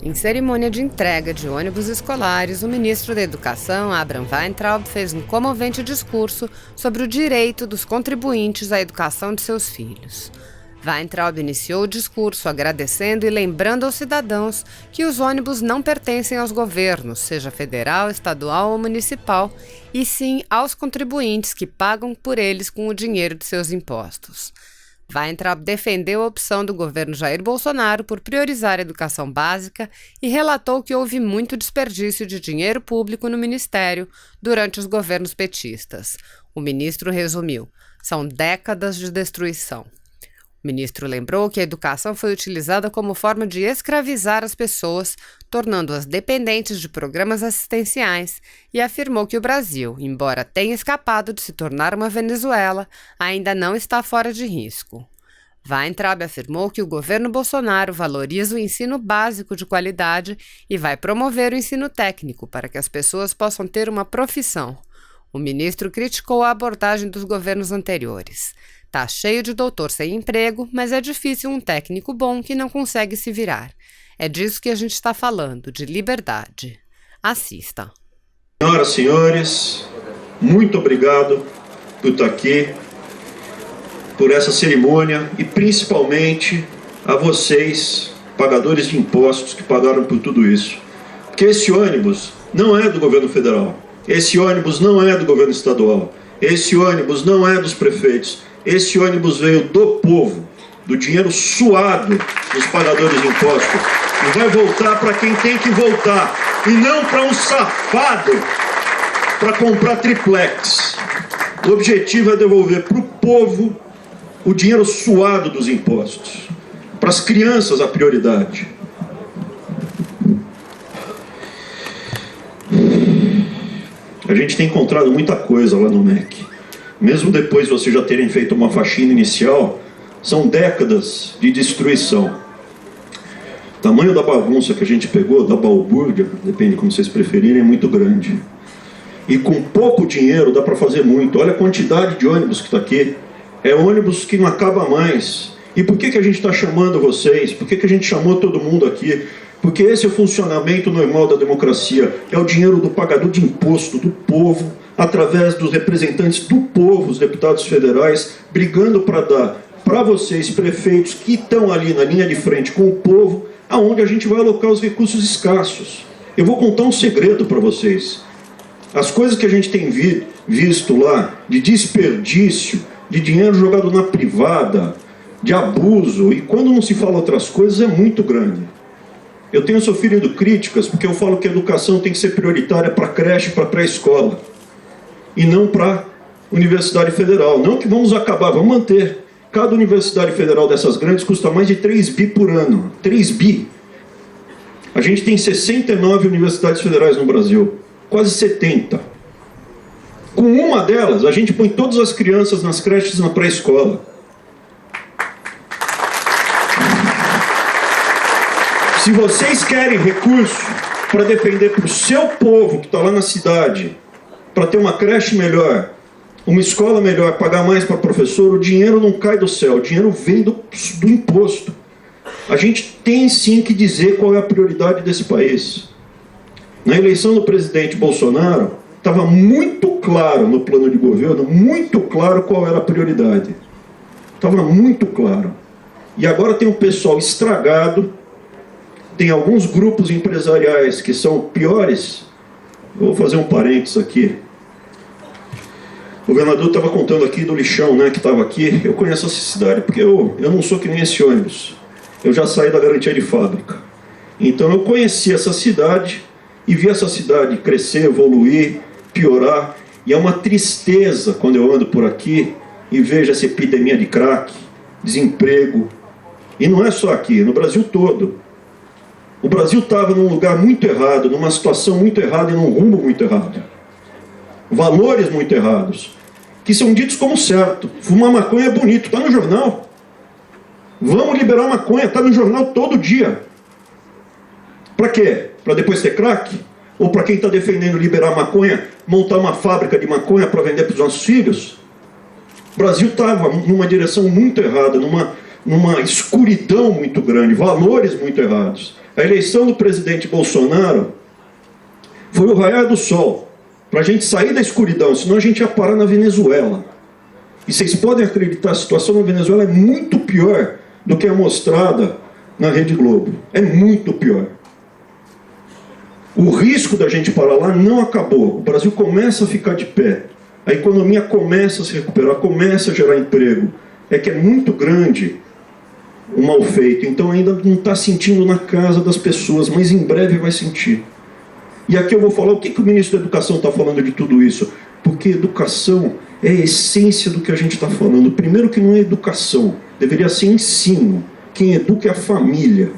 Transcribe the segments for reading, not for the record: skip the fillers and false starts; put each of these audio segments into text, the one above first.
Em cerimônia de entrega de ônibus escolares, o ministro da Educação, Abraham Weintraub, fez um comovente discurso sobre o direito dos contribuintes à educação de seus filhos. Weintraub iniciou o discurso agradecendo e lembrando aos cidadãos que os ônibus não pertencem aos governos, seja federal, estadual ou municipal, e sim aos contribuintes que pagam por eles com o dinheiro de seus impostos. Weintraub defendeu a opção do governo Jair Bolsonaro por priorizar a educação básica e relatou que houve muito desperdício de dinheiro público no ministério durante os governos petistas. O ministro resumiu: são décadas de destruição. O ministro lembrou que a educação foi utilizada como forma de escravizar as pessoas, tornando-as dependentes de programas assistenciais, e afirmou que o Brasil, embora tenha escapado de se tornar uma Venezuela, ainda não está fora de risco. Weintraub afirmou que o governo Bolsonaro valoriza o ensino básico de qualidade e vai promover o ensino técnico para que as pessoas possam ter uma profissão. O ministro criticou a abordagem dos governos anteriores. Tá cheio de doutor sem emprego, mas é difícil um técnico bom que não consegue se virar. É disso que a gente está falando, de liberdade. Assista. Senhoras e senhores, muito obrigado por estar aqui, por essa cerimônia e principalmente a vocês, pagadores de impostos que pagaram por tudo isso. Porque esse ônibus não é do governo federal, esse ônibus não é do governo estadual, esse ônibus não é dos prefeitos. Esse ônibus veio do povo, do dinheiro suado dos pagadores de impostos, e vai voltar para quem tem que voltar, e não para um safado para comprar triplex. O objetivo é devolver para o povo o dinheiro suado dos impostos, para as crianças a prioridade. A gente tem encontrado muita coisa lá no MEC. Mesmo depois de vocês já terem feito uma faxina inicial, são décadas de destruição. O tamanho da bagunça que a gente pegou, da balbúrdia, depende como vocês preferirem, é muito grande. E com pouco dinheiro dá para fazer muito. Olha a quantidade de ônibus que está aqui. É ônibus que não acaba mais. E por que a gente está chamando vocês? Por que a gente chamou todo mundo aqui? Porque esse é o funcionamento normal da democracia. É o dinheiro do pagador de imposto, do povo, através dos representantes do povo, os deputados federais, brigando para dar para vocês, prefeitos, que estão ali na linha de frente com o povo, aonde a gente vai alocar os recursos escassos. Eu vou contar um segredo para vocês. As coisas que a gente tem visto lá, de desperdício, de dinheiro jogado na privada, de abuso, e quando não se fala outras coisas, é muito grande. Eu tenho sofrido críticas porque eu falo que a educação tem que ser prioritária para creche, para pré-escola, e não para Universidade Federal. Não que vamos acabar, vamos manter. Cada universidade federal dessas grandes custa mais de 3 bi por ano. 3 bi. A gente tem 69 universidades federais no Brasil, quase 70. Com uma delas, a gente põe todas as crianças nas creches na pré-escola. Se vocês querem recurso para defender para o seu povo que está lá na cidade, para ter uma creche melhor, uma escola melhor, pagar mais para professor, o dinheiro não cai do céu, o dinheiro vem do imposto. A gente tem sim que dizer qual é a prioridade desse país. Na eleição do presidente Bolsonaro, estava muito claro no plano de governo, muito claro qual era a prioridade. Estava muito claro. E agora tem um pessoal estragado, tem alguns grupos empresariais que são piores. Eu vou fazer um parênteses aqui. O governador estava contando aqui do lixão, né, que estava aqui. Eu conheço essa cidade, porque eu não sou que nem esse ônibus. Eu já saí da garantia de fábrica. Então eu conheci essa cidade e vi essa cidade crescer, evoluir, piorar. E é uma tristeza quando eu ando por aqui e vejo essa epidemia de crack, desemprego. E não é só aqui, é no Brasil todo. O Brasil estava num lugar muito errado, numa situação muito errada e num rumo muito errado. Valores muito errados, que são ditos como certo. Fumar maconha é bonito, está no jornal. Vamos liberar maconha, está no jornal todo dia. Para quê? Para depois ter crack? Ou para quem está defendendo liberar maconha, montar uma fábrica de maconha para vender para os nossos filhos? O Brasil estava numa direção muito errada, numa escuridão muito grande, valores muito errados. A eleição do presidente Bolsonaro foi o raiar do sol, para a gente sair da escuridão, senão a gente ia parar na Venezuela. E vocês podem acreditar, a situação na Venezuela é muito pior do que é mostrada na Rede Globo. É muito pior. O risco da gente parar lá não acabou. O Brasil começa a ficar de pé. A economia começa a se recuperar, começa a gerar emprego. É que é muito grande o mal feito. Então ainda não está sentindo na casa das pessoas, mas em breve vai sentir. E aqui eu vou falar o que o ministro da Educação está falando de tudo isso. Porque educação é a essência do que a gente está falando. Primeiro que não é educação, deveria ser ensino. Quem educa é a família.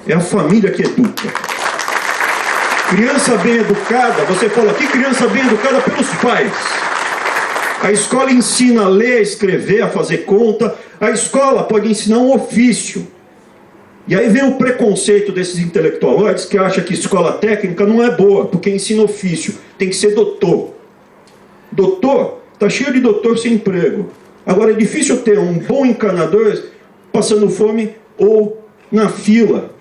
É a família que educa. Criança bem educada, você fala aqui, criança bem educada pelos pais. A escola ensina a ler, a escrever, a fazer conta. A escola pode ensinar um ofício. E aí vem o preconceito desses intelectualoides que acham que escola técnica não é boa, porque ensina ofício. Tem que ser doutor. Doutor, está cheio de doutor sem emprego. Agora é difícil ter um bom encanador passando fome ou na fila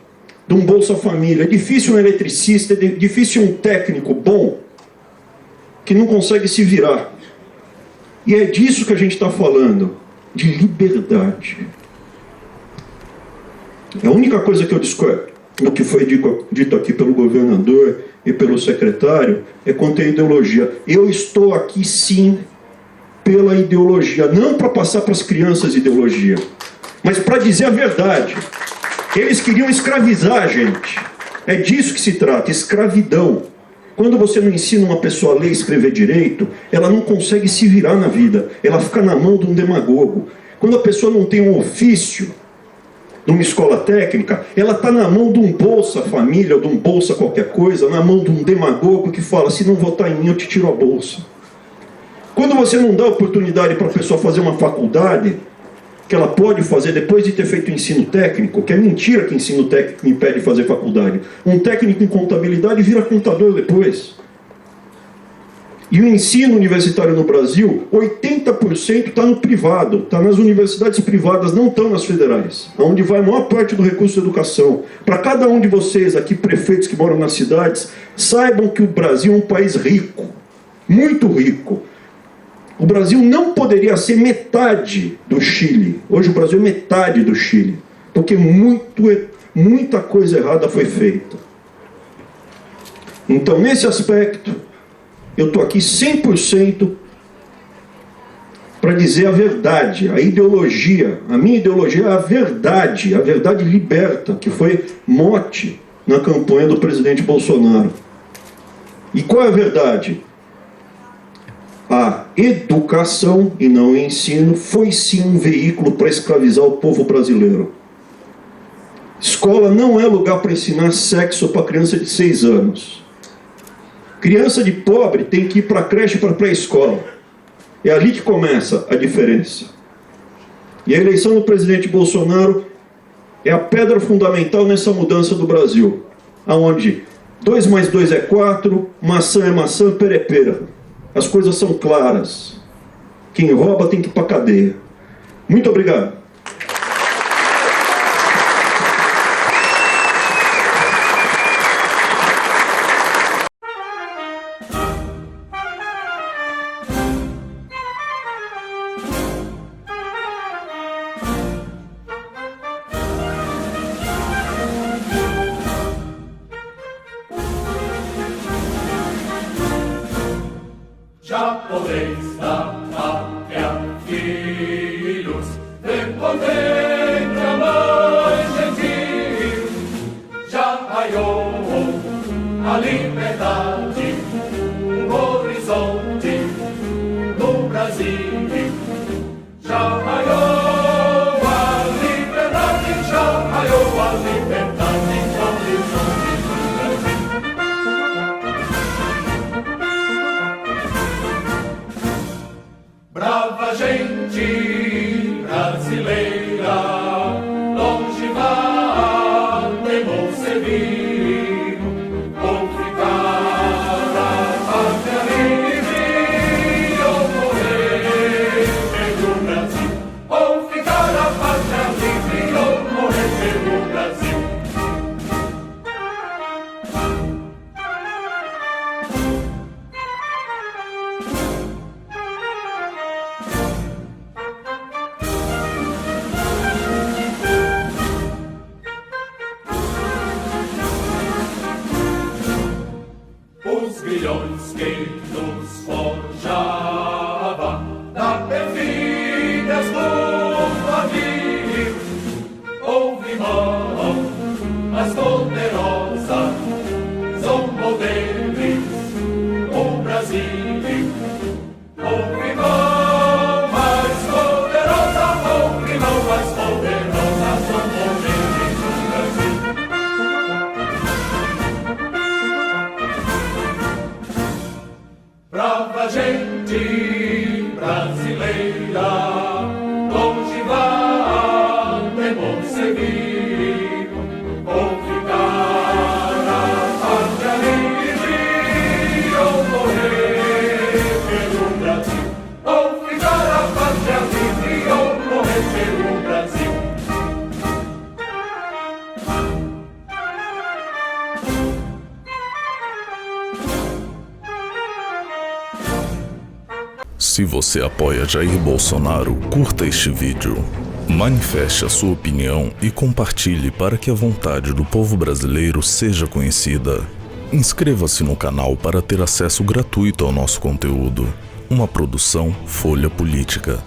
de um Bolsa Família. É difícil um eletricista, é difícil um técnico bom que não consegue se virar. E é disso que a gente está falando, de liberdade. A única coisa que eu discordo do que foi dito aqui pelo governador e pelo secretário é quanto à ideologia. Eu estou aqui sim pela ideologia, não para passar para as crianças ideologia, mas para dizer a verdade. Eles queriam escravizar a gente. É disso que se trata, escravidão. Quando você não ensina uma pessoa a ler e escrever direito, ela não consegue se virar na vida. Ela fica na mão de um demagogo. Quando a pessoa não tem um ofício, numa escola técnica, ela está na mão de um Bolsa Família, ou de um Bolsa qualquer coisa, na mão de um demagogo que fala, se não votar em mim, eu te tiro a bolsa. Quando você não dá oportunidade para a pessoa fazer uma faculdade, que ela pode fazer depois de ter feito o ensino técnico, que é mentira que ensino técnico impede de fazer faculdade. Um técnico em contabilidade vira contador depois. E o ensino universitário no Brasil, 80% está no privado, está nas universidades privadas, não estão nas federais, onde vai a maior parte do recurso da educação. Para cada um de vocês aqui, prefeitos que moram nas cidades, saibam que o Brasil é um país rico, muito rico. O Brasil não poderia ser metade do Chile. Hoje o Brasil é metade do Chile, porque muita coisa errada foi feita. Então, nesse aspecto, eu estou aqui 100% para dizer a verdade, a ideologia. A minha ideologia é a verdade liberta, que foi mote na campanha do presidente Bolsonaro. E qual é a verdade? A educação, e não o ensino, foi sim um veículo para escravizar o povo brasileiro. Escola não é lugar para ensinar sexo para criança de 6 anos. Criança de pobre tem que ir para a creche e para a pré-escola. É ali que começa a diferença. E a eleição do presidente Bolsonaro é a pedra fundamental nessa mudança do Brasil. Onde 2 mais 2 é 4, maçã é maçã, pera é pera. As coisas são claras. Quem rouba tem que ir para a cadeia. Muito obrigado. Já podeis da pátria, filhos, respondente a mãe gentil. Já raiou a liberdade, um horizonte no Brasil. Já raiou a liberdade, já raiou a liberdade, no horizonte no Brasil. Brava gente brasileira, Brasil, ou ficar a pátria livre, ou morrer pelo Brasil. Se você apoia Jair Bolsonaro, curta este vídeo. Manifeste a sua opinião e compartilhe para que a vontade do povo brasileiro seja conhecida. Inscreva-se no canal para ter acesso gratuito ao nosso conteúdo. Uma produção Folha Política.